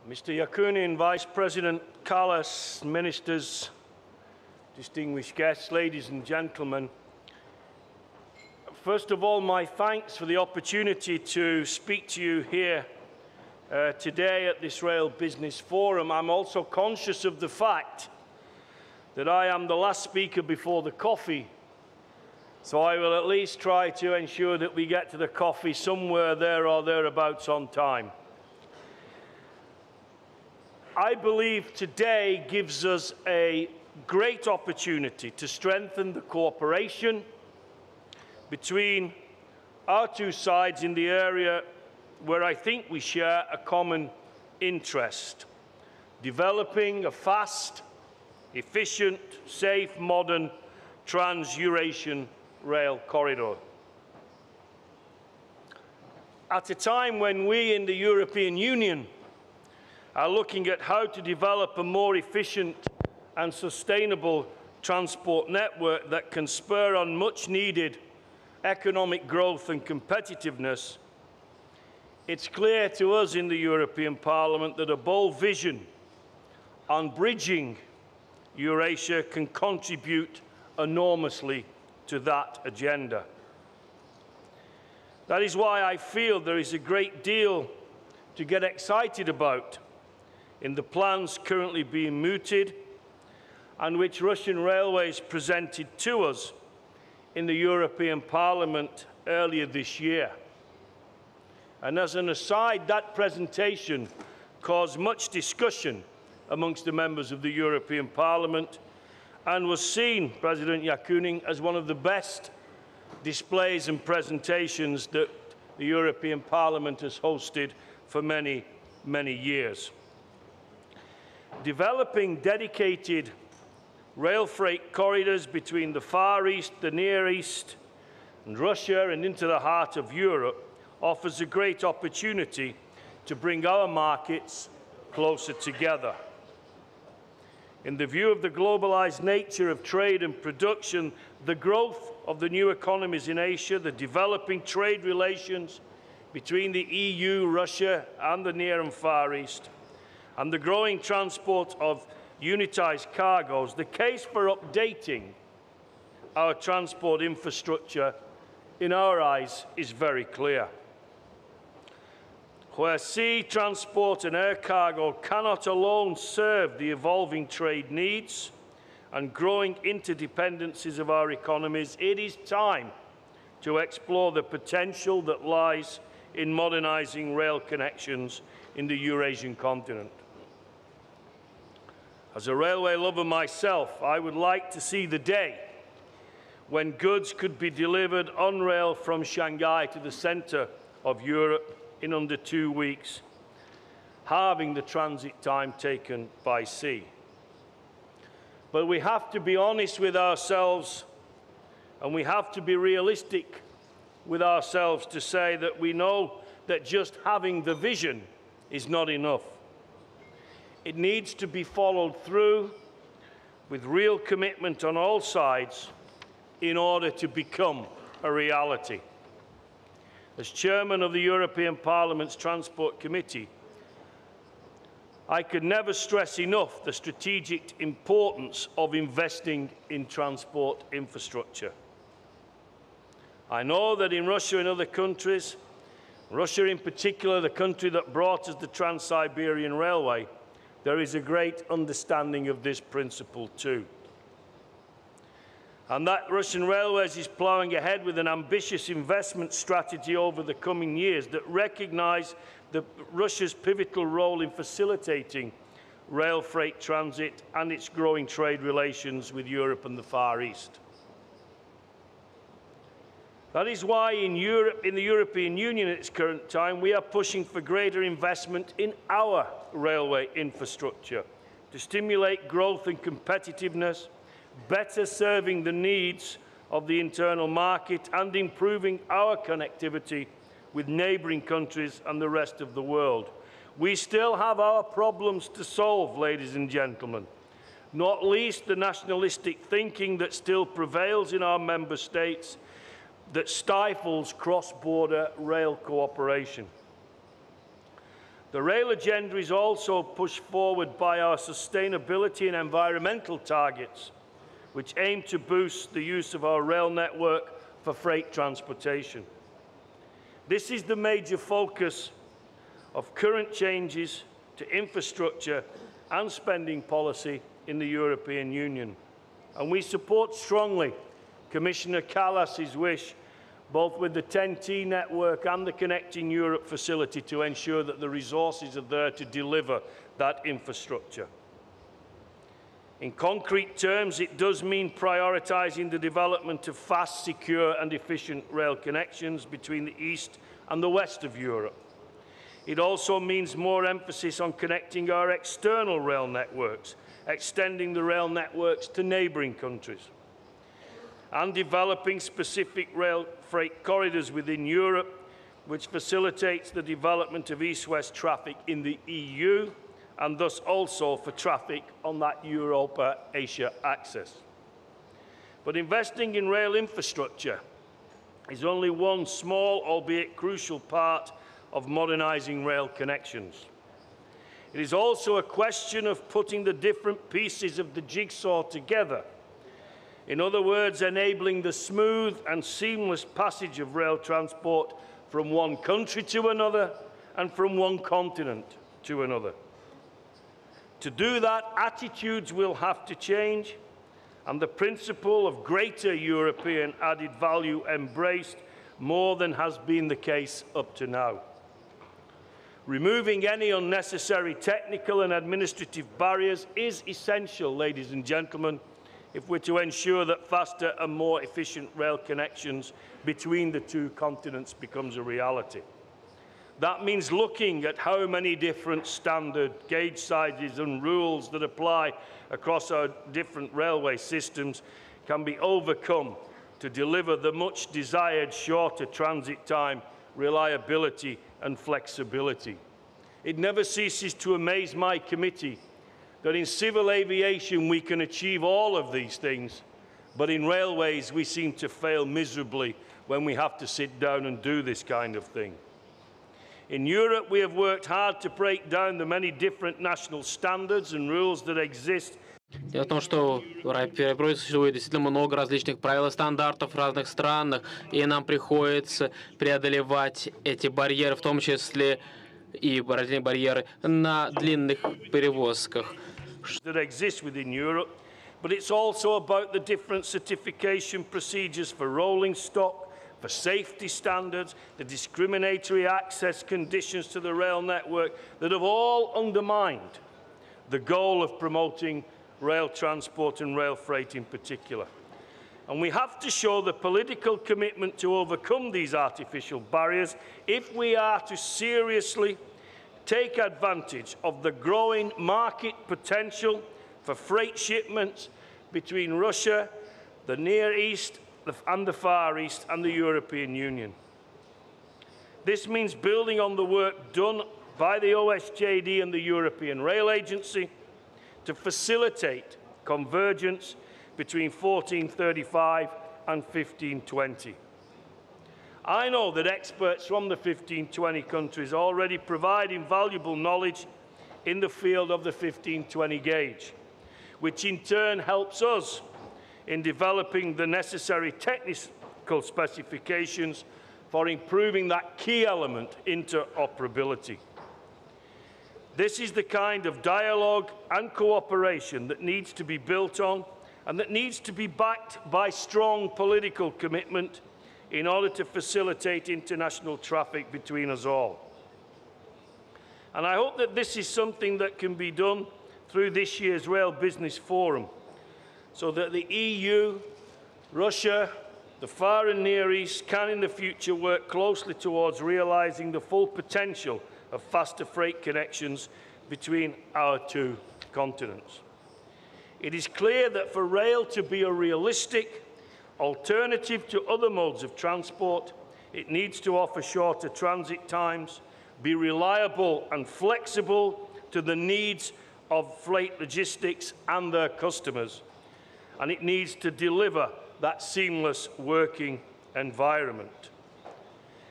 Mr. Yakunin, Vice President Kallas, Ministers, distinguished guests, ladies and gentlemen. First of all, my thanks for the opportunity to speak to you here today at this Rail Business Forum. I'm also conscious of the fact that I am the last speaker before the coffee, so I will at least try to ensure that we get to the coffee somewhere there or thereabouts on time. I believe today gives us a great opportunity to strengthen the cooperation between our two sides in the area where I think we share a common interest: developing a fast, efficient, safe, modern trans-Eurasian rail corridor. At a time when we in the European Union are looking at how to develop a more efficient and sustainable transport network that can spur on much-needed economic growth and competitiveness, it's clear to us in the European Parliament that a bold vision on bridging Eurasia can contribute enormously to that agenda. That is why I feel there is a great deal to get excited about in the plans currently being mooted and which Russian Railways presented to us in the European Parliament earlier this year. And as an aside, that presentation caused much discussion amongst the members of the European Parliament and was seen, President Yakunin, as one of the best displays and presentations that the European Parliament has hosted for many, many years. Developing dedicated rail freight corridors between the Far East, the Near East, and Russia and into the heart of Europe offers a great opportunity to bring our markets closer together. In the view of the globalized nature of trade and production, the growth of the new economies in Asia, the developing trade relations between the EU, Russia, and the Near and Far East, and the growing transport of unitized cargoes, the case for updating our transport infrastructure, in our eyes, is very clear. Where sea transport and air cargo cannot alone serve the evolving trade needs and growing interdependencies of our economies, it is time to explore the potential that lies in modernizing rail connections in the Eurasian continent. As a railway lover myself, I would like to see the day when goods could be delivered on rail from Shanghai to the center of Europe in under 2 weeks, halving the transit time taken by sea. But we have to be honest with ourselves, and we have to be realistic with ourselves to say that we know that just having the vision is not enough. It needs to be followed through with real commitment on all sides in order to become a reality. As Chairman of the European Parliament's Transport Committee, I could never stress enough the strategic importance of investing in transport infrastructure. I know that in Russia and other countries, Russia in particular, the country that brought us the Trans-Siberian Railway, there is a great understanding of this principle too. And that Russian Railways is ploughing ahead with an ambitious investment strategy over the coming years that recognise Russia's pivotal role in facilitating rail freight transit and its growing trade relations with Europe and the Far East. That is why in the European Union at its current time, we are pushing for greater investment in our railway infrastructure to stimulate growth and competitiveness, better serving the needs of the internal market and improving our connectivity with neighbouring countries and the rest of the world. We still have our problems to solve, ladies and gentlemen, not least the nationalistic thinking that still prevails in our member states that stifles cross-border rail cooperation. The rail agenda is also pushed forward by our sustainability and environmental targets, which aim to boost the use of our rail network for freight transportation. This is the major focus of current changes to infrastructure and spending policy in the European Union. And we support strongly Commissioner Kallas's wish, both with the TEN-T network and the Connecting Europe facility, to ensure that the resources are there to deliver that infrastructure. In concrete terms, it does mean prioritising the development of fast, secure and efficient rail connections between the east and the west of Europe. It also means more emphasis on connecting our external rail networks, extending the rail networks to neighbouring countries, and developing specific rail freight corridors within Europe, which facilitates the development of east-west traffic in the EU, and thus also for traffic on that Europa-Asia axis. But investing in rail infrastructure is only one small, albeit crucial, part of modernising rail connections. It is also a question of putting the different pieces of the jigsaw together. In other words, enabling the smooth and seamless passage of rail transport from one country to another and from one continent to another. To do that, attitudes will have to change, and the principle of greater European added value embraced more than has been the case up to now. Removing any unnecessary technical and administrative barriers is essential, ladies and gentlemen, if we're to ensure that faster and more efficient rail connections between the two continents becomes a reality. That means looking at how many different standard gauge sizes and rules that apply across our different railway systems can be overcome to deliver the much desired shorter transit time, reliability and flexibility. It never ceases to amaze my committee that in civil aviation we can achieve all of these things, but in railways we seem to fail miserably when we have to sit down and do this kind of thing. In Europe, we have worked hard to break down the many different national standards and rules that exist. Дело в том, что в Европе существует действительно много различных правил и стандартов в разных странах, и нам приходится преодолевать эти барьеры, в том числе и барьеры на длинных перевозках. That exist within Europe, but it's also about the different certification procedures for rolling stock, for safety standards, the discriminatory access conditions to the rail network that have all undermined the goal of promoting rail transport and rail freight in particular. And we have to show the political commitment to overcome these artificial barriers if we are to seriously take advantage of the growing market potential for freight shipments between Russia, the Near East, and the Far East and the European Union. This means building on the work done by the OSJD and the European Rail Agency to facilitate convergence between 1435 and 1520. I know that experts from the 1520 countries already provide invaluable knowledge in the field of the 1520 gauge, which in turn helps us in developing the necessary technical specifications for improving that key element, interoperability. This is the kind of dialogue and cooperation that needs to be built on and that needs to be backed by strong political commitment in order to facilitate international traffic between us all. And I hope that this is something that can be done through this year's Rail Business Forum, so that the EU, Russia, the Far and Near East can in the future work closely towards realising the full potential of faster freight connections between our two continents. It is clear that for rail to be a realistic alternative to other modes of transport, it needs to offer shorter transit times, be reliable and flexible to the needs of freight logistics and their customers, and it needs to deliver that seamless working environment.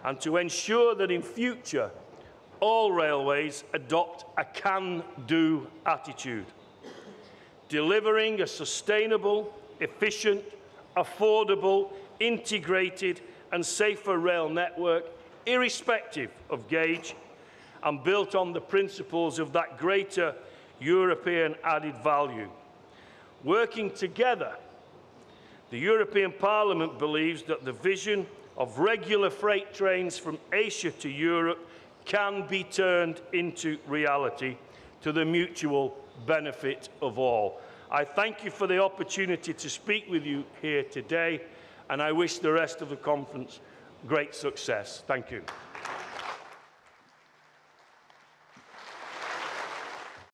And to ensure that in future, all railways adopt a can-do attitude, delivering a sustainable, efficient, affordable, integrated and safer rail network, irrespective of gauge, and built on the principles of that greater European added value. Working together, the European Parliament believes that the vision of regular freight trains from Asia to Europe can be turned into reality to the mutual benefit of all. I thank you for the opportunity to speak with you here today, and I wish the rest of the conference great success. Thank you.